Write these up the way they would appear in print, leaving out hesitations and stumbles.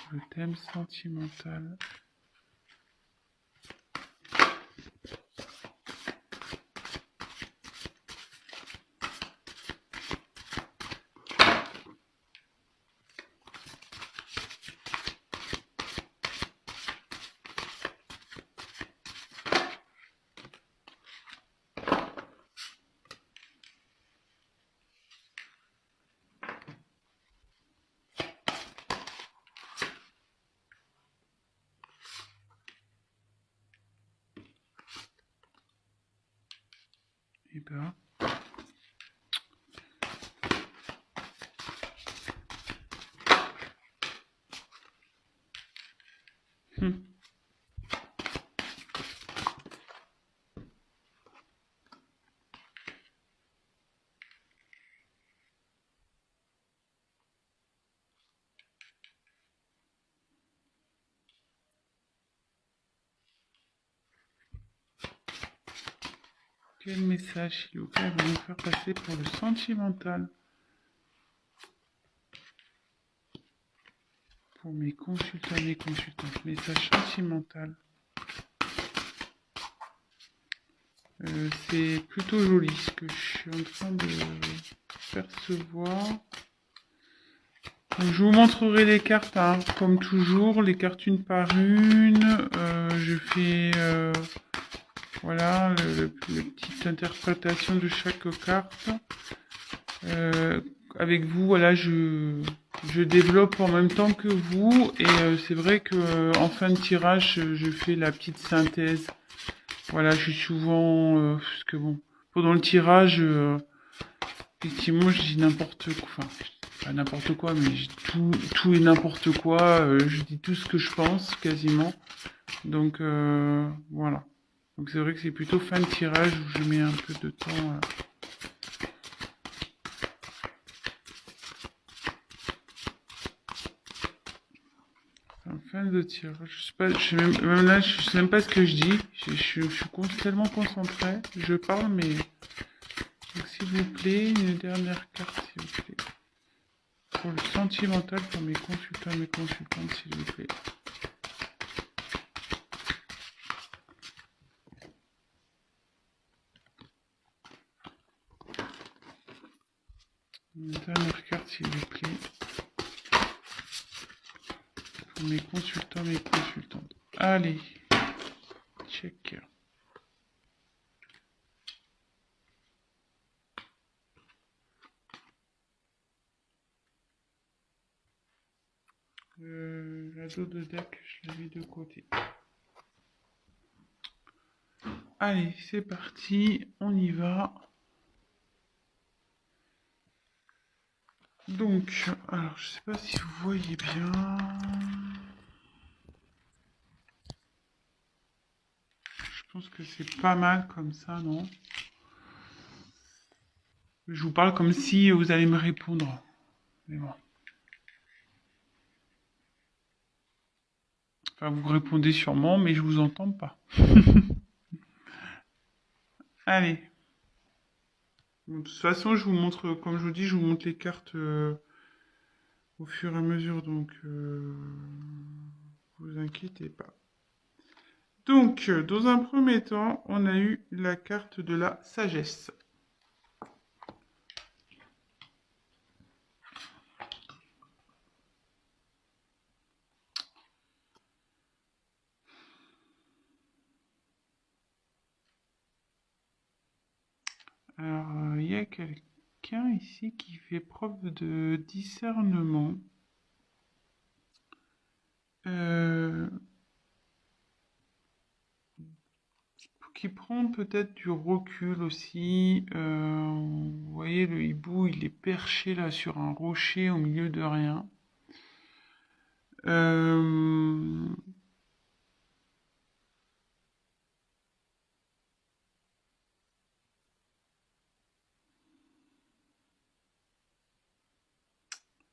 Le thème sentimental. Et ben. Quel message, s'il vous plaît, va nous faire passer pour le sentimental? Pour mes consultants et mes consultantes. Message sentimental. C'est plutôt joli ce que je suis en train de percevoir. Donc, je vous montrerai les cartes, hein, comme toujours, les cartes une par une. Je fais voilà la petite interprétation de chaque carte. Avec vous, voilà, je développe en même temps que vous, et c'est vrai que en fin de tirage, je fais la petite synthèse. Voilà, je suis souvent parce que bon, pendant le tirage, effectivement, je dis n'importe quoi, enfin, pas n'importe quoi, mais tout et n'importe quoi. Je dis tout ce que je pense, quasiment. Donc voilà. Donc c'est vrai que c'est plutôt fin de tirage où je mets un peu de temps. En fin de tirage, je sais pas, même là, je sais même pas ce que je dis. Je suis tellement concentré. Je parle, mais donc, s'il vous plaît, une dernière carte, s'il vous plaît. Pour le sentimental, pour mes consultants et mes consultantes, s'il vous plaît. Une dernière carte, s'il vous plaît. Pour mes consultants et mes consultantes. Allez. Check. La dos de deck, je l'ai mis de côté. Allez, c'est parti. On y va. Donc, alors, je sais pas si vous voyez bien. Je pense que c'est pas mal comme ça, non? Je vous parle comme si vous allez me répondre. Mais bon. Enfin, vous répondez sûrement, mais je vous entends pas. Allez. Bon, de toute façon, je vous montre, comme je vous dis, je vous montre les cartes au fur et à mesure, donc vous inquiétez pas. Donc, dans un premier temps, on a eu la carte de la sagesse. Alors, il y a quelqu'un ici qui fait preuve de discernement. Qui prend peut-être du recul aussi. Vous voyez, le hibou, il est perché là sur un rocher au milieu de rien.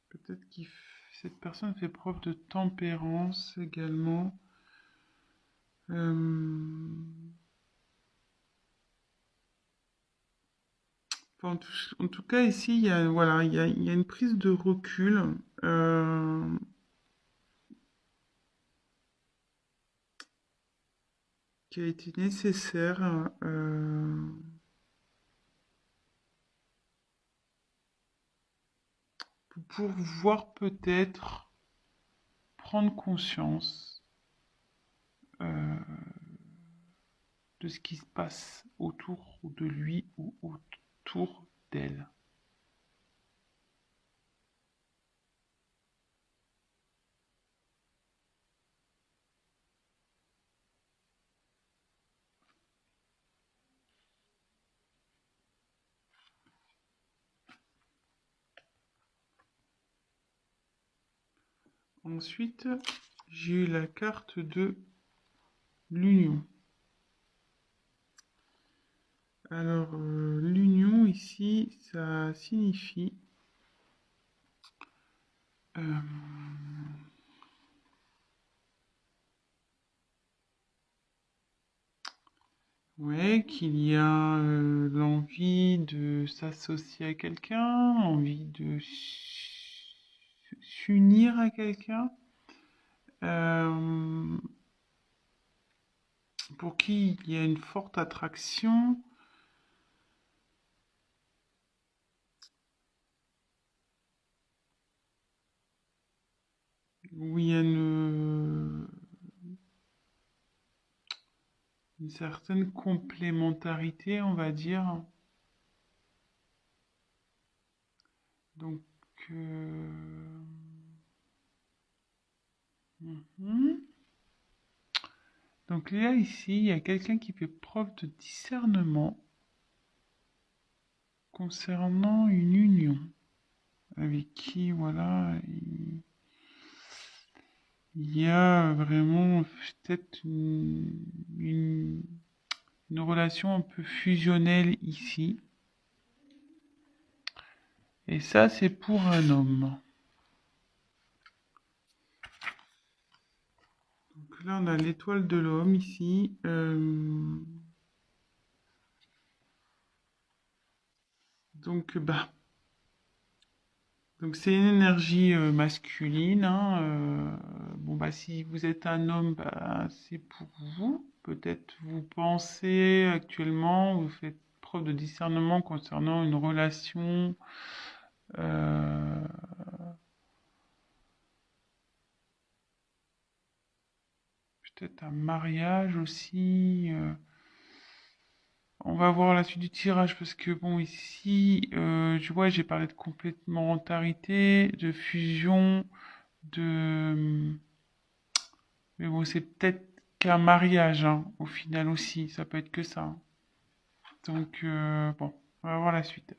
Peut-être que cette personne fait preuve de tempérance également. Enfin, en tout cas, ici, il y a, voilà, il y a une prise de recul. qui a été nécessaire pour pouvoir peut-être prendre conscience euh, de ce qui se passe autour de lui ou autour d'elle. Ensuite, j'ai eu la carte de l'union. Alors, l'union ici, ça signifie euh, ouais, qu'il y a l'envie de s'associer à quelqu'un, l'envie de s'unir à quelqu'un, euh, pour qui il y a une forte attraction. Où il y a une certaine complémentarité, on va dire. Donc, mhm. Donc là, ici, il y a quelqu'un qui fait preuve de discernement concernant une union avec qui, voilà, il y a vraiment peut-être une relation un peu fusionnelle ici. Et ça, c'est pour un homme. Donc là, on a l'étoile de l'homme ici. Donc, bah, donc c'est une énergie masculine. Hein, bon, bah, si vous êtes un homme, bah, c'est pour vous. Peut-être vous pensez actuellement, vous faites preuve de discernement concernant une relation. euh, Peut-être un mariage aussi. On va voir la suite du tirage parce que bon ici, je vois, j'ai parlé de complémentarité, de fusion, de... Mais bon, c'est peut-être qu'un mariage, hein, au final aussi, ça peut être que ça. Hein. Donc, bon, on va voir la suite.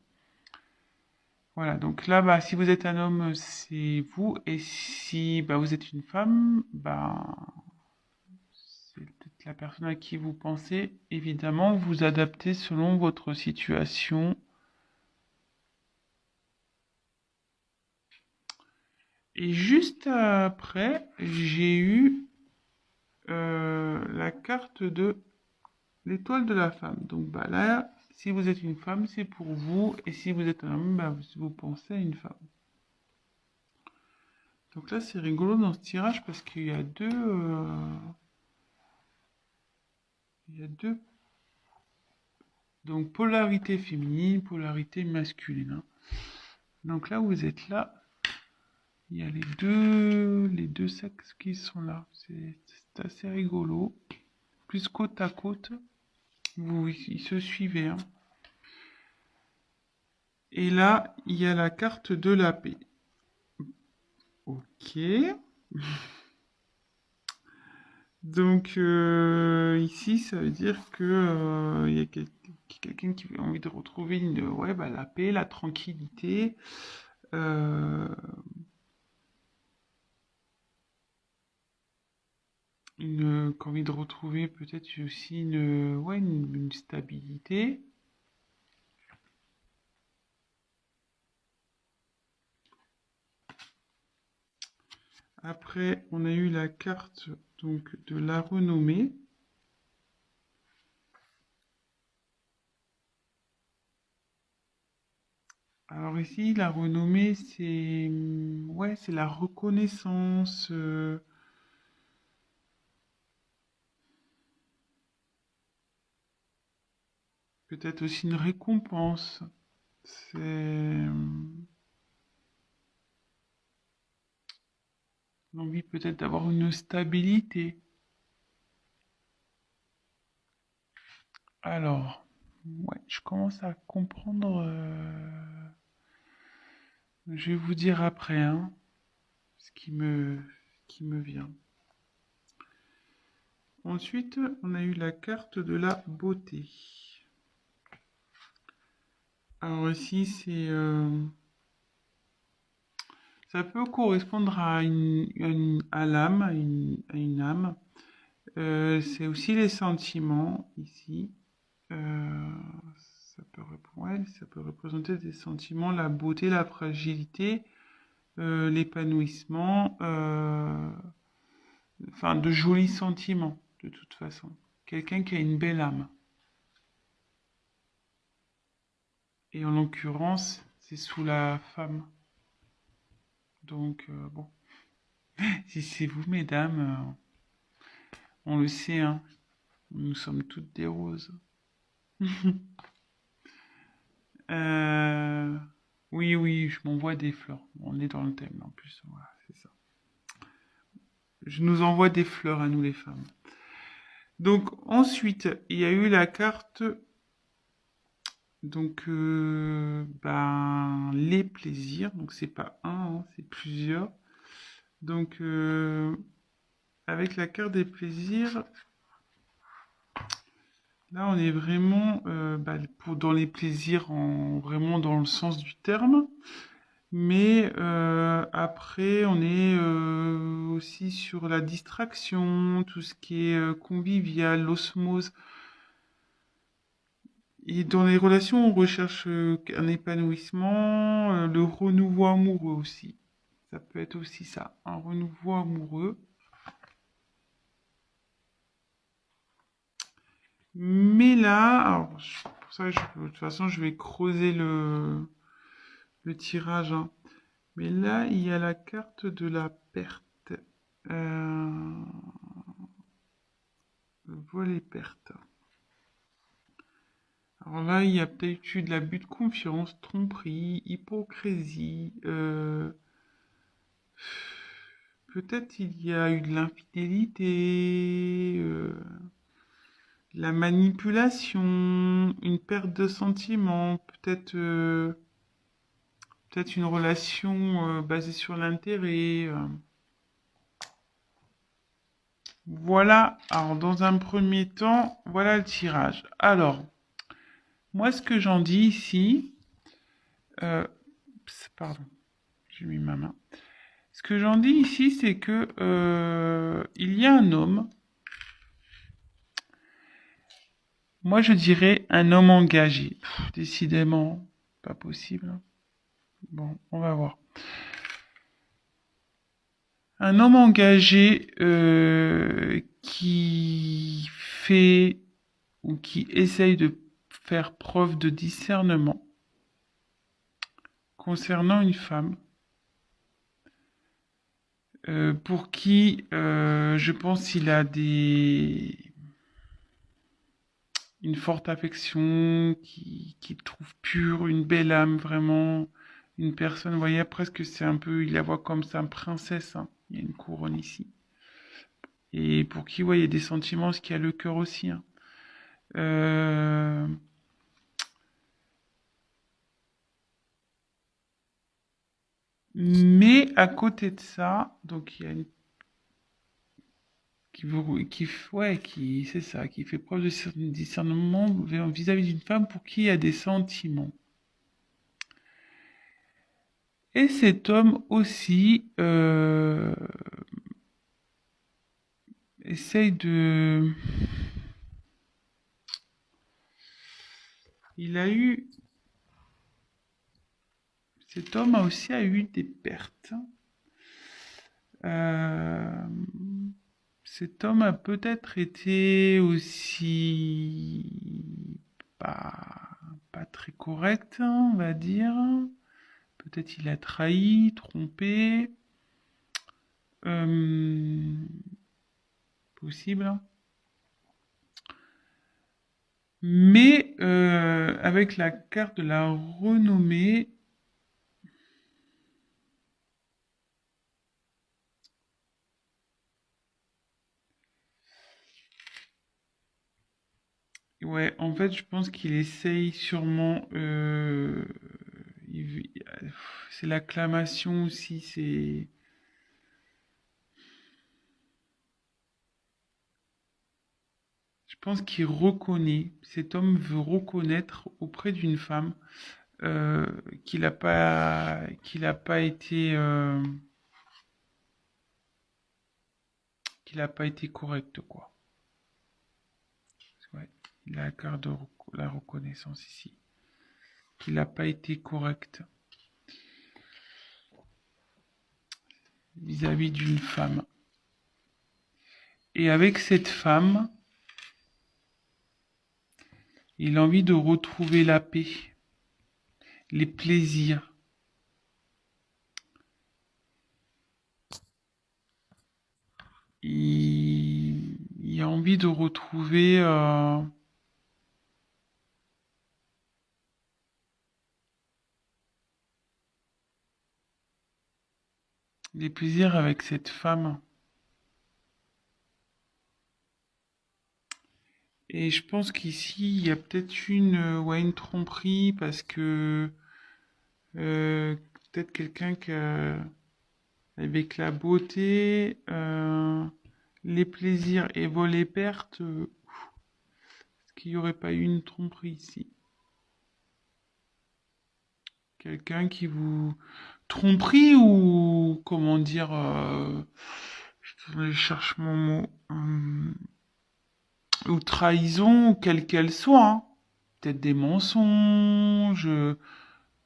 Voilà, donc là, bah, si vous êtes un homme, c'est vous, et si bah, vous êtes une femme, bah, c'est peut-être la personne à qui vous pensez. Évidemment, vous adaptez selon votre situation. Et juste après, j'ai eu la carte de l'étoile de la femme. Donc bah là, si vous êtes une femme, c'est pour vous. Et si vous êtes un homme, bah, vous pensez à une femme. Donc là, c'est rigolo dans ce tirage parce qu'il y a il y a deux. Donc polarité féminine, polarité masculine. Hein. Donc là, vous êtes là. Il y a les deux sexes qui sont là. C'est assez rigolo. Plus côte à côte. Ils se suivaient. Hein. Et là, il y a la carte de la paix. Ok. Donc ici, ça veut dire que il y a quelqu'un qui a envie de retrouver ouais, bah, la paix, la tranquillité. euh, qui a envie de retrouver peut-être aussi ouais, une stabilité. Après, on a eu la carte donc de la renommée. Alors ici, la renommée, c'est ouais, c'est la reconnaissance. peut-être aussi une récompense. C'est l'envie peut-être d'avoir une stabilité. Alors, ouais, je commence à comprendre. Je vais vous dire après, hein, ce qui me vient. Ensuite, on a eu la carte de la beauté. Alors ici, ça peut correspondre à à l'âme, à une âme. C'est aussi les sentiments ici. Euh, ouais, ça peut représenter des sentiments, la beauté, la fragilité, l'épanouissement, enfin de jolis sentiments de toute façon. Quelqu'un qui a une belle âme. Et en l'occurrence, c'est sous la femme. Donc bon, si c'est vous, mesdames, on le sait, hein, nous sommes toutes des roses. Euh, oui, oui, je m'envoie des fleurs. On est dans le thème en plus. Voilà, c'est ça. Je nous envoie des fleurs à nous les femmes. Donc ensuite, il y a eu la carte. Donc ben les plaisirs. Donc c'est pas un, hein, c'est plusieurs. Donc avec la carte des plaisirs, là on est vraiment dans les plaisirs vraiment dans le sens du terme. Mais après, on est aussi sur la distraction, tout ce qui est convivial, l'osmose. Et dans les relations, on recherche un épanouissement, le renouveau amoureux aussi. Ça peut être aussi ça, un renouveau amoureux. Mais là, alors, pour ça, de toute façon, je vais creuser le tirage, hein. Mais là, il y a la carte de la perte. Euh, Vol et perte. Alors là, il y a peut-être eu de l'abus de confiance, tromperie, hypocrisie. Peut-être il y a eu de l'infidélité, de la manipulation, une perte de sentiments, peut-être une relation basée sur l'intérêt. Voilà, alors dans un premier temps, voilà le tirage. Alors, moi ce que j'en dis ici, euh, pardon, j'ai mis ma main. Ce que j'en dis ici, c'est que il y a un homme, moi je dirais un homme engagé. Décidément, pas possible, hein. Bon, on va voir. Un homme engagé qui fait ou qui essaye de faire preuve de discernement concernant une femme pour qui je pense il a une forte affection, qui trouve pure, une belle âme, vraiment, une personne, vous voyez, presque c'est un peu, il la voit comme ça, princesse, hein. Il y a une couronne ici. Et pour qui, ouais, il y a des sentiments, ce qui a le cœur aussi, hein. Euh, mais à côté de ça, donc il y a une ouais, c'est ça, qui fait preuve de discernement vis-à-vis d'une femme pour qui il y a des sentiments. Et cet homme aussi essaye de... Il a eu... Cet homme a aussi eu des pertes. Euh, Cet homme a peut-être été aussi pas très correct, hein, on va dire. Peut-être il a trahi, trompé. Euh, Possible, hein. Mais avec la carte de la renommée, ouais, en fait, je pense qu'il essaye sûrement. Il- c'est l'acclamation aussi. Je pense qu'il reconnaît. Cet homme veut reconnaître auprès d'une femme euh, qu'il a pas été correct, quoi. Ouais, il a la carte de la reconnaissance ici. Qu'il n'a pas été correct vis-à-vis d'une femme. Et avec cette femme, il a envie de retrouver la paix, les plaisirs. Il a envie de retrouver les plaisirs avec cette femme. Et je pense qu'ici, il y a peut-être ouais, une tromperie parce que euh, peut-être quelqu'un qui a, avec la beauté, les plaisirs et les pertes, est-ce qu'il n'y aurait pas eu une tromperie ici? Quelqu'un qui vous tromperie ou comment dire, je cherche mon mot, ou trahison, quelle qu'elle soit, hein. Peut-être des mensonges,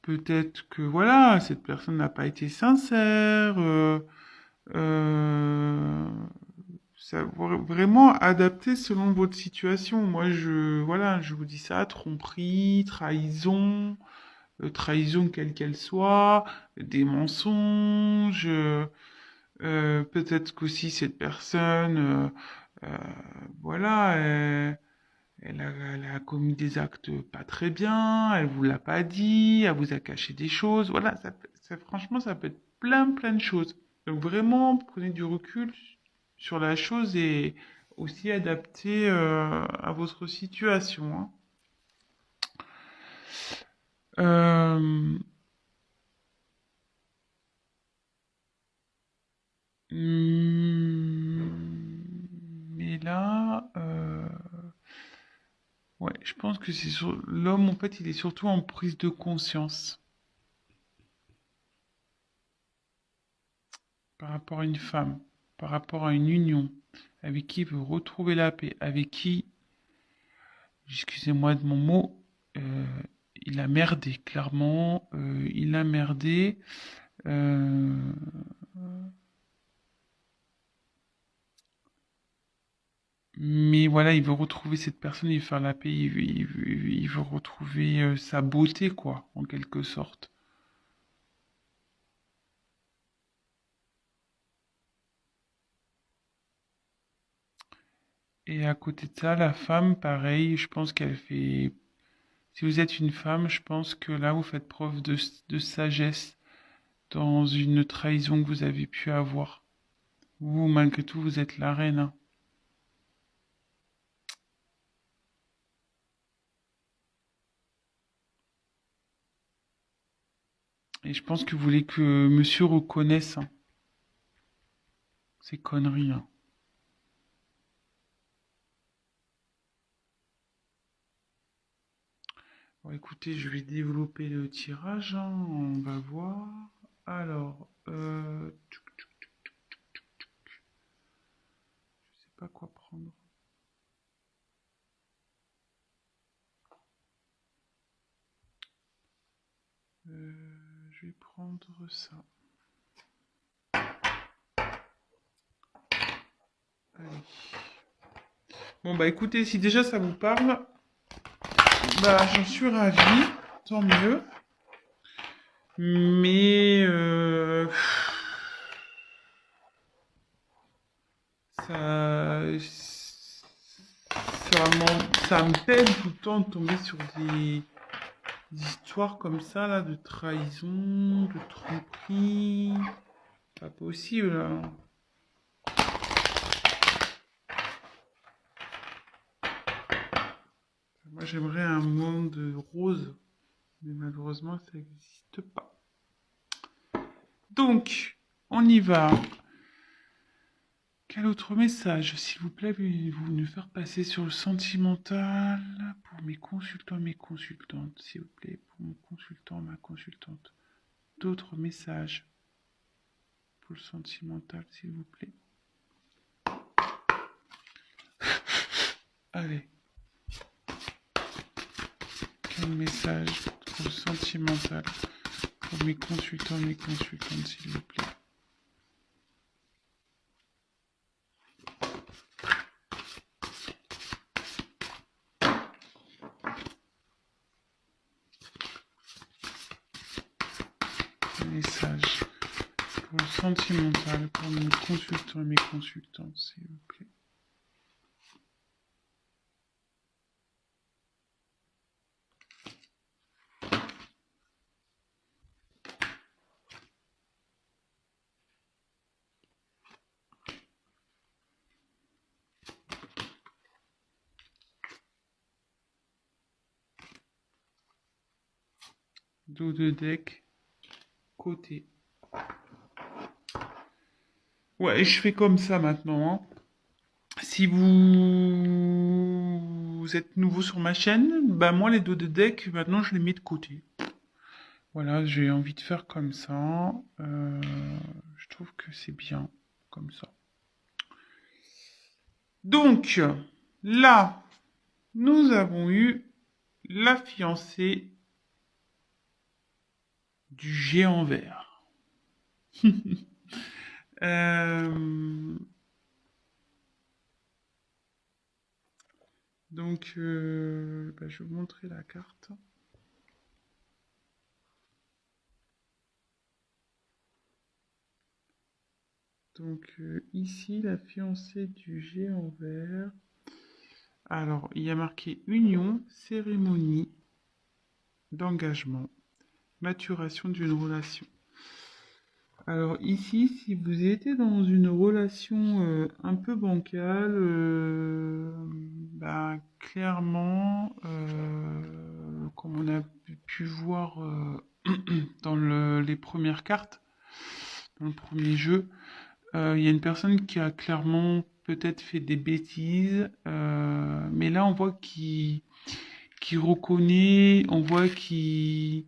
peut-être que voilà, cette personne n'a pas été sincère. Euh, Ça vraiment adapté selon votre situation. Moi, voilà, je vous dis ça, tromperie, trahison, trahison quelle qu'elle soit, des mensonges. Peut-être qu'aussi cette personne, euh, voilà, elle a commis des actes pas très bien, elle vous l'a pas dit, elle vous a caché des choses. Voilà, franchement, ça peut être plein de choses. Donc vraiment, prenez du recul sur la chose et aussi adapter à votre situation, hein. Euh, mais là, ouais, je pense que c'est sur l'homme, en fait, il est surtout en prise de conscience par rapport à une femme, par rapport à une union, avec qui il veut retrouver la paix, avec qui, excusez-moi de mon mot, euh, il a merdé, clairement, il a merdé. euh, mais voilà, il veut retrouver cette personne, il veut faire la paix, il veut retrouver sa beauté, quoi, en quelque sorte. Et à côté de ça, la femme, pareil, je pense qu'elle fait. Si vous êtes une femme, je pense que là, vous faites preuve de sagesse dans une trahison que vous avez pu avoir. Vous, malgré tout, vous êtes la reine, hein. Et je pense que vous voulez que monsieur reconnaisse hein, ces conneries, hein. Bon, écoutez, je vais développer le tirage, hein, on va voir. Alors, je sais pas quoi prendre. Je vais prendre ça. Allez. Bon, bah écoutez, si déjà ça vous parle, bah j'en suis ravi, tant mieux. Mais ça, ça me peine tout le temps de tomber sur des histoires comme ça, là, de trahison, de tromperie. Pas possible, là. Moi, j'aimerais un monde rose, mais malheureusement, ça n'existe pas. Donc, on y va. Quel autre message, s'il vous plaît, voulez-vous nous faire passer sur le sentimental pour mes consultants et mes consultantes, s'il vous plaît, pour mon consultant, ma consultante. D'autres messages pour le sentimental, s'il vous plaît. Allez. Quel message pour le sentimental pour mes consultants et mes consultantes, s'il vous plaît. Message pour le sentimental pour mes consultants et mes consultantes, s'il vous plaît. Dos de deck, côté. Ouais, je fais comme ça maintenant. Hein. Si vous êtes nouveau sur ma chaîne, bah moi les dos de deck, maintenant je les mets de côté. Voilà, j'ai envie de faire comme ça. Je trouve que c'est bien comme ça. Donc, là, nous avons eu la fiancée du géant vert. Donc, je vais vous montrer la carte. Donc, ici, la fiancée du géant vert. Alors, il y a marqué union, cérémonie d'engagement, maturation d'une relation. Alors ici, si vous étiez dans une relation un peu bancale, bah, clairement, comme on a pu voir dans les premières cartes, dans le premier jeu, il y a une personne qui a clairement peut-être fait des bêtises, mais là on voit qu'il reconnaît, on voit qui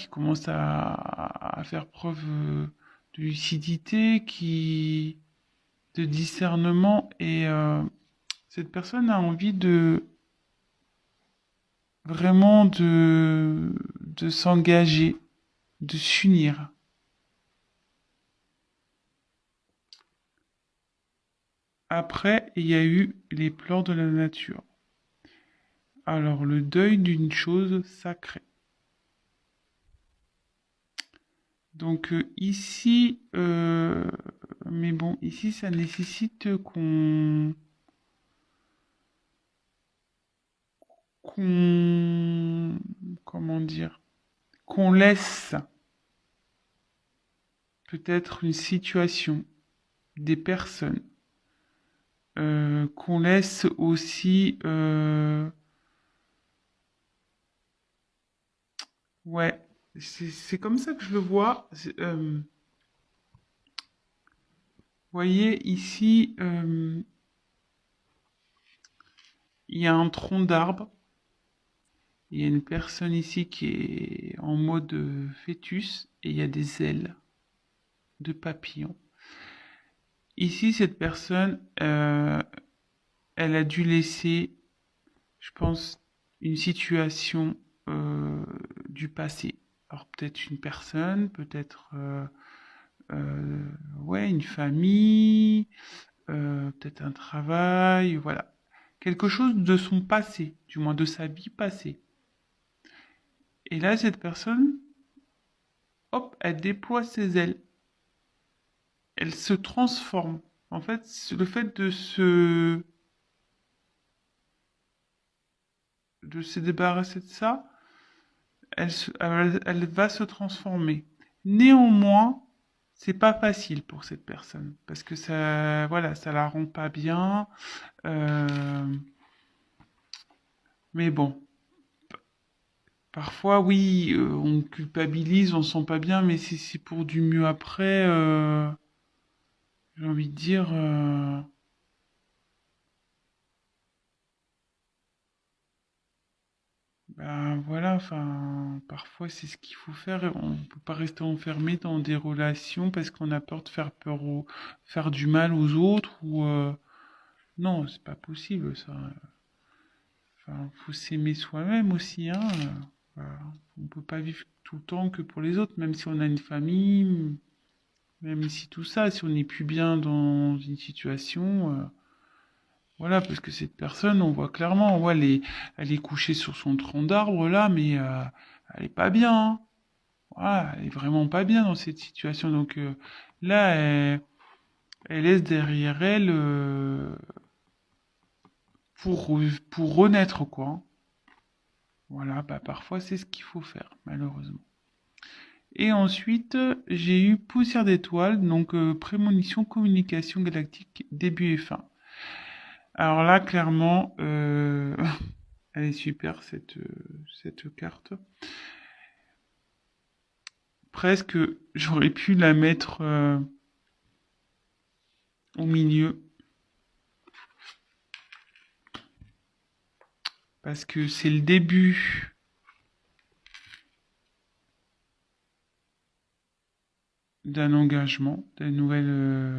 commence à faire preuve de lucidité, de discernement, et cette personne a envie de vraiment de s'engager, de s'unir. Après, il y a eu les plans de la nature. Alors, le deuil d'une chose sacrée. Donc ici, mais bon, ici ça nécessite comment dire, qu'on laisse peut-être une situation, des personnes, qu'on laisse aussi, ouais, c'est comme ça que je le vois. Voyez ici, il y a un tronc d'arbre. Il y a une personne ici qui est en mode fœtus et il y a des ailes de papillon. Ici, cette personne, elle a dû laisser, je pense, une situation du passé. Alors peut-être une personne, peut-être ouais, une famille, peut-être un travail, voilà. Quelque chose de son passé, du moins de sa vie passée. Et là, cette personne, hop, elle déploie ses ailes. Elle se transforme. En fait, le fait de se débarrasser de ça, elle va se transformer. Néanmoins, c'est pas facile pour cette personne parce que ça, voilà, ça la rend pas bien. Euh, mais bon, parfois, oui, on culpabilise, on se sent pas bien, mais si c'est pour du mieux après, j'ai envie de dire, ben voilà, enfin, parfois c'est ce qu'il faut faire. On peut pas rester enfermé dans des relations parce qu'on a peur de faire du mal aux autres ou non, c'est pas possible ça. Enfin, faut s'aimer soi-même aussi, hein. Voilà. On peut pas vivre tout le temps que pour les autres, même si on a une famille, même si tout ça, si on n'est plus bien dans une situation, voilà, parce que cette personne, on voit clairement, ouais, elle est couchée sur son tronc d'arbre là, mais elle est pas bien, hein. Voilà, elle est vraiment pas bien dans cette situation. Donc là, elle laisse derrière elle pour renaître, quoi. Voilà, bah parfois c'est ce qu'il faut faire, malheureusement. Et ensuite, j'ai eu Poussière d'étoiles, donc prémonition, communication galactique, début et fin. Alors là, clairement, elle est super cette carte. Presque, j'aurais pu la mettre au milieu parce que c'est le début d'un engagement, d'un nouvel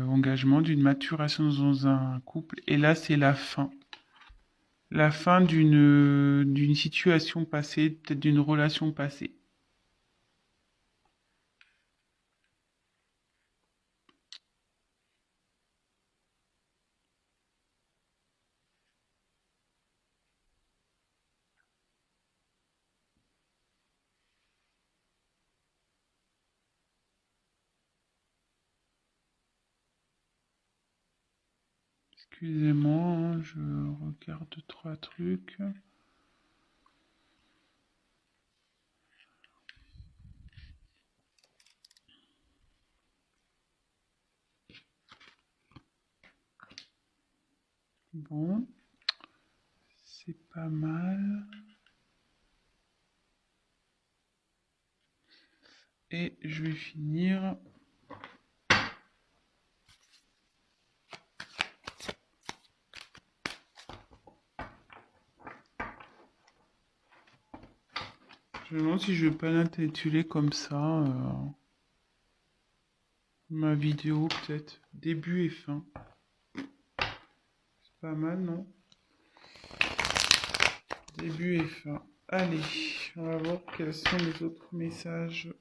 engagement, d'une maturation dans un couple. Et là, c'est la fin. La fin d'une situation passée, peut-être d'une relation passée. Excusez-moi, hein, je regarde trois trucs. Bon, c'est pas mal. Et je vais finir. Je me demande si je vais pas l'intituler comme ça. Ma vidéo, peut-être. Début et fin. C'est pas mal, non? Début et fin. Allez, on va voir quels sont les autres messages.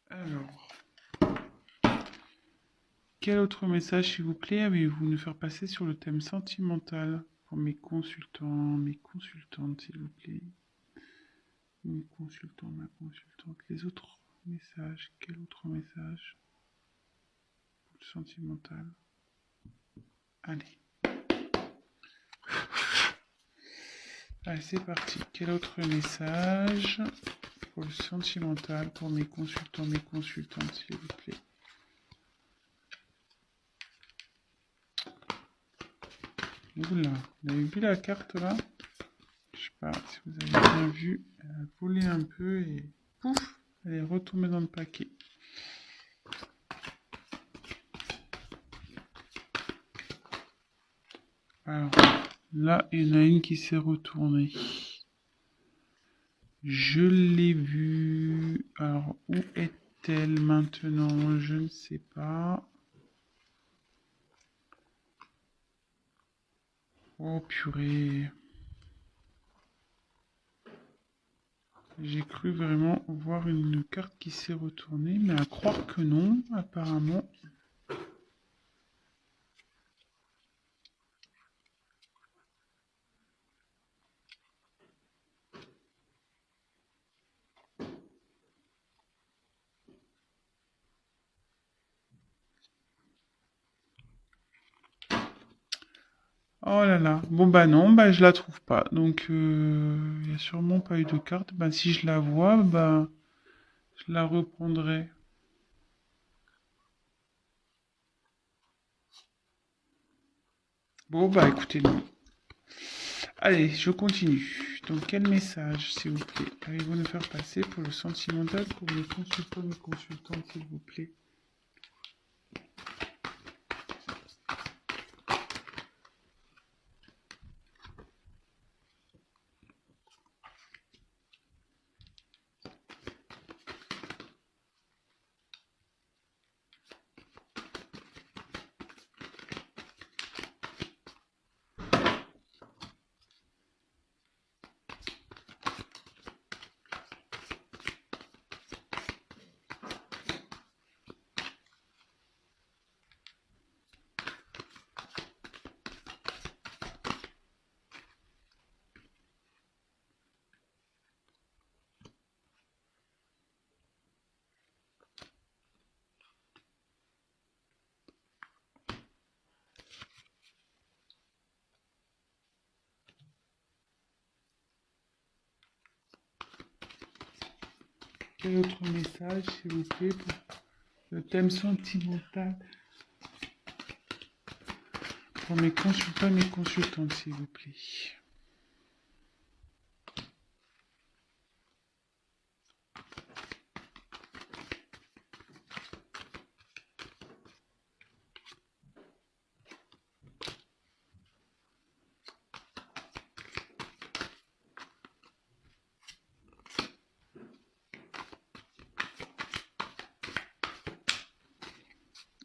Alors, quel autre message, s'il vous plaît, avez-vous nous faire passer sur le thème sentimental pour mes consultants, mes consultantes, s'il vous plaît? Mon consultant, ma consultante. Les autres messages, quel autre message pour le sentimental? Allez. Allez, c'est parti. Quel autre message pour le sentimental pour mes consultants, mes consultantes, s'il vous plaît? Oula, vous avez vu la carte là? Je sais pas si vous avez bien vu. Elle a volé un peu et pouf, elle est retombée dans le paquet. Alors, là, il y en a une qui s'est retournée. Je l'ai vue. Alors, où est-elle maintenant? Je ne sais pas. Oh purée. J'ai cru vraiment voir une carte qui s'est retournée, mais à croire que non, apparemment. Oh là là. Bon bah non, bah je la trouve pas. Donc il y a sûrement pas eu de carte. Bah si je la vois, bah je la reprendrai. Bon bah écoutez, non. Allez, je continue. Donc quel message, s'il vous plaît, allez-vous nous faire passer pour le sentimental pour mes consultants, s'il vous plaît? Quel autre message, s'il vous plaît, pour le thème sentimental pour mes consultants et mes consultantes, s'il vous plaît.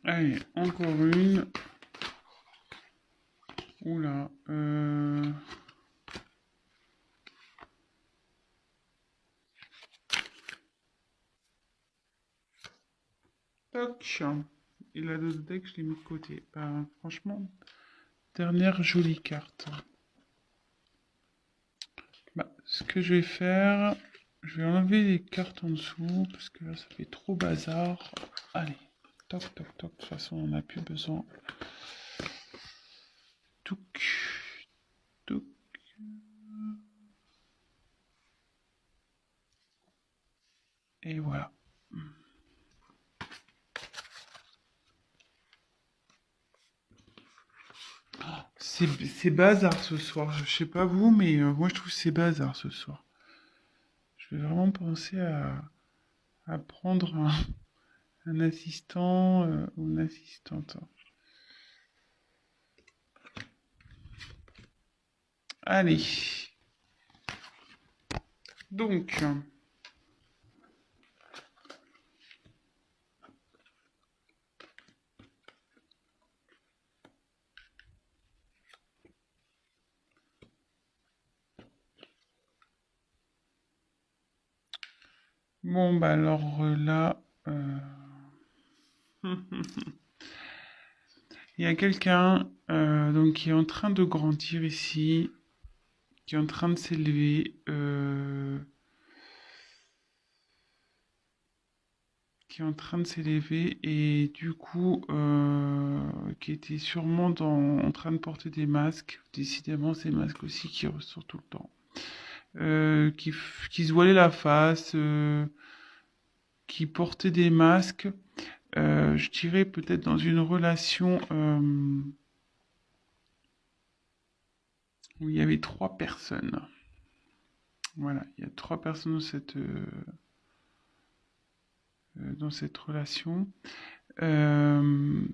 Allez, encore une. Oula. Toc. Et la dose deck, je l'ai mis de côté. Bah, franchement, dernière jolie carte. Bah, ce que je vais faire, je vais enlever les cartes en dessous parce que là, ça fait trop bazar. Allez, toc, toc, toc. De toute façon, on n'a plus besoin. Touc, touc. Et voilà. C'est bazar ce soir. Je sais pas vous, mais moi je trouve que c'est bazar ce soir. Je vais vraiment penser à prendre un assistant ou une assistante. Allez. Donc, bon, bah alors là, il y a quelqu'un donc qui est en train de grandir ici, qui est en train de s'élever, qui est en train de s'élever et du coup qui était sûrement en train de porter des masques. Décidément, ces masques aussi qui ressortent tout le temps. Qui se voilait la face, qui portait des masques. Je dirais peut-être dans une relation où il y avait trois personnes. Voilà, il y a trois personnes dans cette relation. Euh,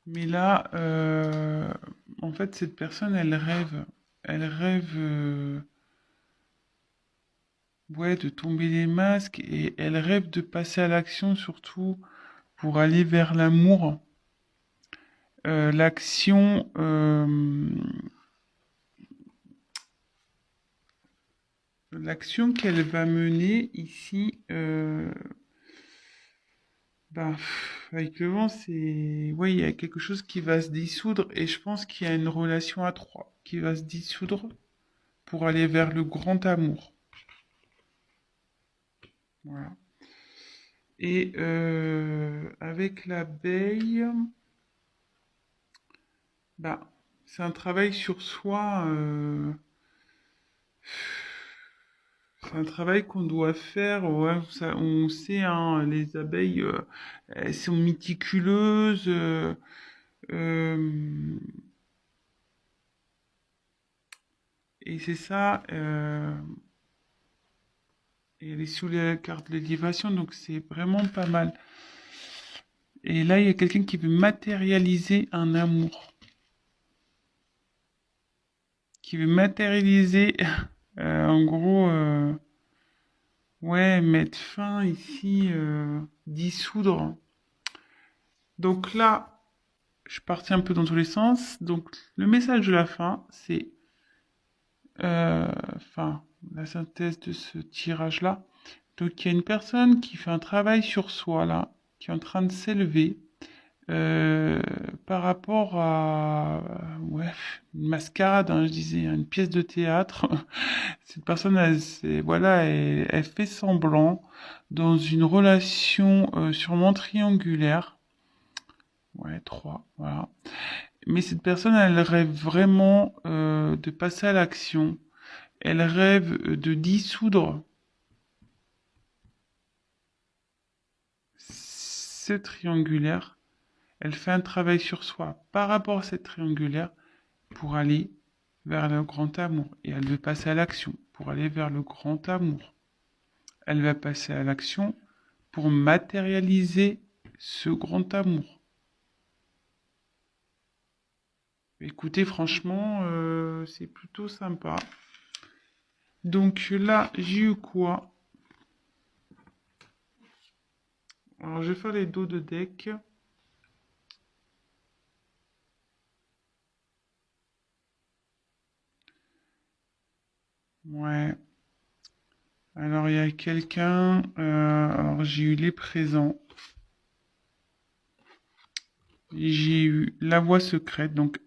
mais là, en fait, cette personne, elle rêve. Elle rêve ouais, de tomber les masques et elle rêve de passer à l'action surtout pour aller vers l'amour. L'action, l'action qu'elle va mener ici, bah, avec le vent, c'est, ouais, il y a quelque chose qui va se dissoudre et je pense qu'il y a une relation à trois qui va se dissoudre pour aller vers le grand amour. Voilà. Et avec l'abeille, Bah, c'est un travail sur soi. C'est un travail qu'on doit faire. Ouais, on sait, hein, les abeilles, elles sont méticuleuses. Euh, et c'est ça. Et elle est sous la carte de l'élévation, donc c'est vraiment pas mal. Et là, il y a quelqu'un qui veut matérialiser un amour. Qui veut matérialiser, en gros, ouais, mettre fin ici, dissoudre. Donc là, je partais un peu dans tous les sens. Donc le message de la fin, c'est, enfin, la synthèse de ce tirage-là. Donc il y a une personne qui fait un travail sur soi là, qui est en train de s'élever. Euh, Par rapport à ouais, une mascarade, hein, je disais, une pièce de théâtre. Cette personne, voilà, elle fait semblant dans une relation sûrement triangulaire. Ouais, trois, voilà. Mais cette personne, elle rêve vraiment de passer à l'action. Elle rêve de dissoudre ce triangulaire. Elle fait un travail sur soi par rapport à cette triangulaire pour aller vers le grand amour. Et elle veut passer à l'action pour aller vers le grand amour. Elle va passer à l'action pour matérialiser ce grand amour. Écoutez, franchement, c'est plutôt sympa. Donc là, j'ai eu quoi? Alors, je vais faire les dos de deck. Ouais. Alors, il y a quelqu'un. Alors, j'ai eu les présents. J'ai eu la voix secrète, donc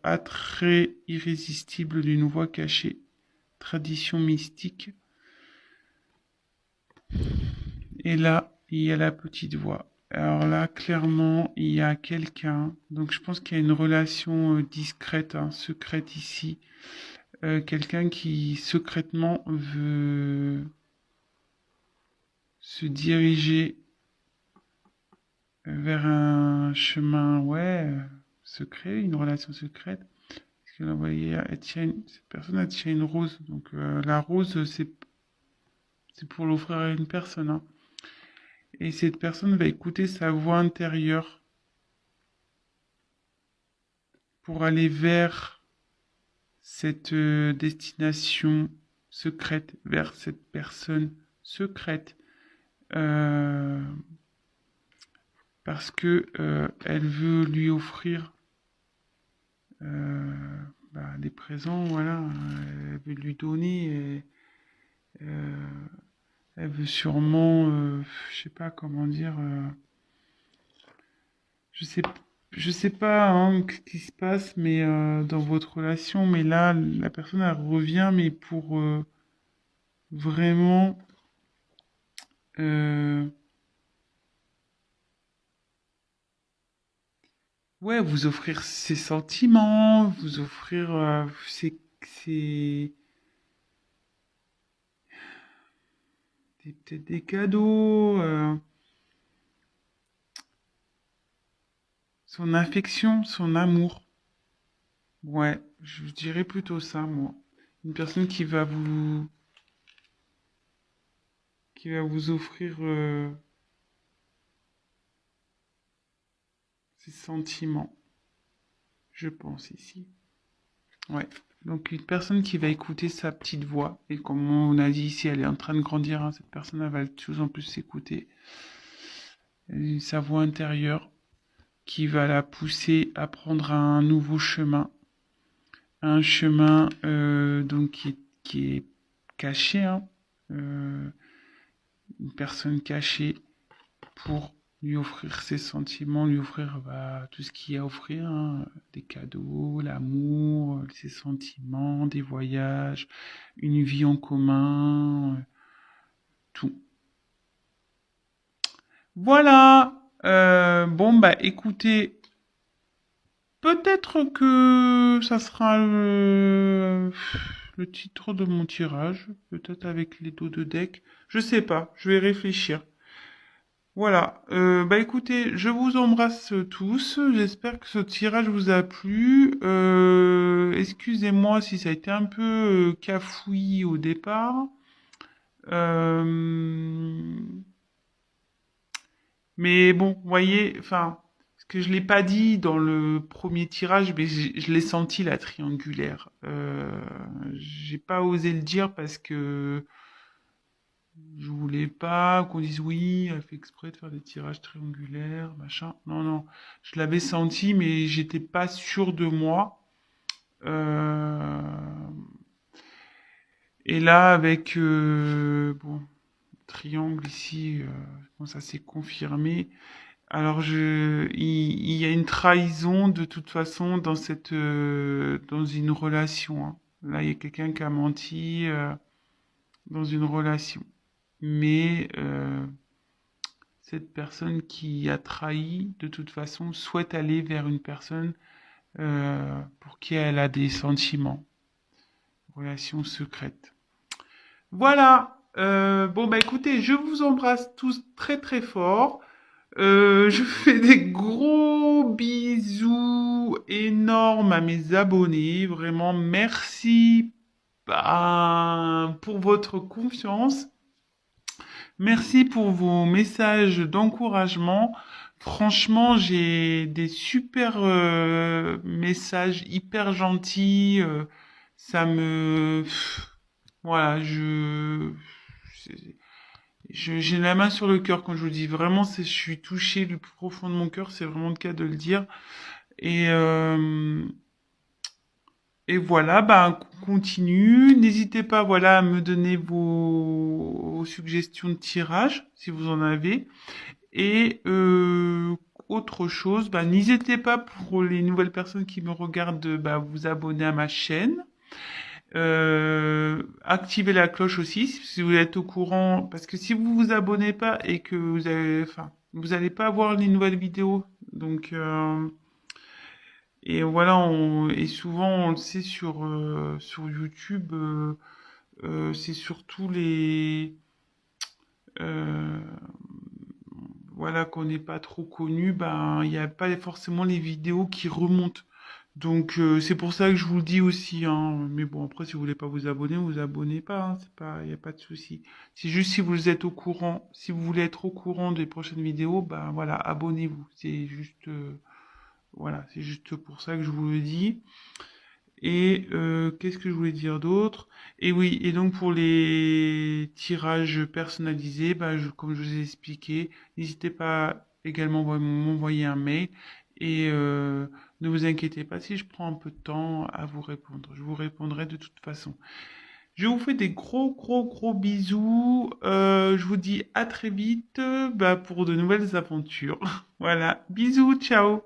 attrait irrésistible d'une voix cachée, tradition mystique. Et là, il y a la petite voix. Alors là, clairement, il y a quelqu'un. Donc je pense qu'il y a une relation discrète, hein, secrète ici. Quelqu'un qui secrètement veut se diriger vers un chemin, ouais, secret, une relation secrète. Parce que là, vous voyez, cette personne elle tient une rose. Donc la rose, c'est pour l'offrir à une personne, hein. Et cette personne va écouter sa voix intérieure pour aller vers cette destination secrète, vers cette personne secrète. Euh, Parce que elle veut lui offrir des présents, voilà. Elle veut lui donner. Euh, Elle veut sûrement, je sais pas comment dire. Je sais, je sais pas hein, ce qui se passe, mais dans votre relation, mais là, la personne elle revient, mais pour vraiment, euh, ouais, vous offrir ses sentiments, vous offrir peut-être des cadeaux, son affection, son amour. Ouais, je dirais plutôt ça, moi. Une personne qui va vous offrir ses sentiments, je pense ici. Ouais. Donc une personne qui va écouter sa petite voix, et comme on a dit ici, elle est en train de grandir, hein, cette personne elle va de plus en plus s'écouter. Sa voix intérieure qui va la pousser à prendre un nouveau chemin. Un chemin donc qui est caché, hein, euh, une personne cachée pour lui offrir ses sentiments, lui offrir tout ce qu'il y a à offrir, hein, des cadeaux, l'amour, ses sentiments, des voyages, une vie en commun, tout. Voilà. Bon bah écoutez, Peut-être que ça sera le titre de mon tirage, peut-être avec les dos de deck. Je sais pas, je vais réfléchir. Voilà, bah écoutez, je vous embrasse tous. J'espère que ce tirage vous a plu. Excusez-moi si ça a été un peu cafouillis au départ. Euh, mais bon, vous voyez, enfin, ce que je l'ai pas dit dans le premier tirage, mais je l'ai senti la triangulaire. J'ai pas osé le dire parce que je voulais pas qu'on dise oui, elle fait exprès de faire des tirages triangulaires, machin. Non, non, je l'avais senti, mais j'étais pas sûr de moi. Euh, Et là, avec bon, triangle ici, bon, ça s'est confirmé. Alors il y a une trahison de toute façon dans dans une relation, hein. Là, il y a quelqu'un qui a menti dans une relation. Mais cette personne qui a trahi, de toute façon, souhaite aller vers une personne pour qui elle a des sentiments, relation secrète. Voilà. Bon, bah écoutez, je vous embrasse tous très très fort. Je fais des gros bisous énormes à mes abonnés. Vraiment, merci pour votre confiance. Merci pour vos messages d'encouragement. Franchement, j'ai des super messages hyper gentils. Ça me... Voilà, j'ai la main sur le cœur quand je vous dis vraiment, je suis touchée du plus profond de mon cœur, c'est vraiment le cas de le dire. Et, euh, et voilà, bah, on continue. N'hésitez pas, voilà, à me donner vos suggestions de tirage, si vous en avez. Et autre chose, bah, n'hésitez pas pour les nouvelles personnes qui me regardent, bah, vous abonner à ma chaîne. Activez la cloche aussi si vous êtes au courant, parce que si vous vous abonnez pas et que vous avez, enfin, vous allez pas voir les nouvelles vidéos. Donc, et voilà, et souvent on le sait sur YouTube, c'est surtout euh, voilà, qu'on n'est pas trop connu, ben il n'y a pas forcément les vidéos qui remontent. Donc c'est pour ça que je vous le dis aussi, hein. Mais bon, après, si vous voulez pas vous abonnez pas, hein. C'est pas, il n'y a pas de souci. C'est juste si vous êtes au courant, si vous voulez être au courant des prochaines vidéos, ben voilà, abonnez-vous. C'est juste, voilà, c'est juste pour ça que je vous le dis. Et qu'est-ce que je voulais dire d'autre? Et oui, et donc pour les tirages personnalisés, bah, comme je vous ai expliqué, n'hésitez pas également à m'envoyer un mail et ne vous inquiétez pas si je prends un peu de temps à vous répondre. Je vous répondrai de toute façon. Je vous fais des gros gros gros bisous. Je vous dis à très vite bah, pour de nouvelles aventures. Voilà, bisous, ciao.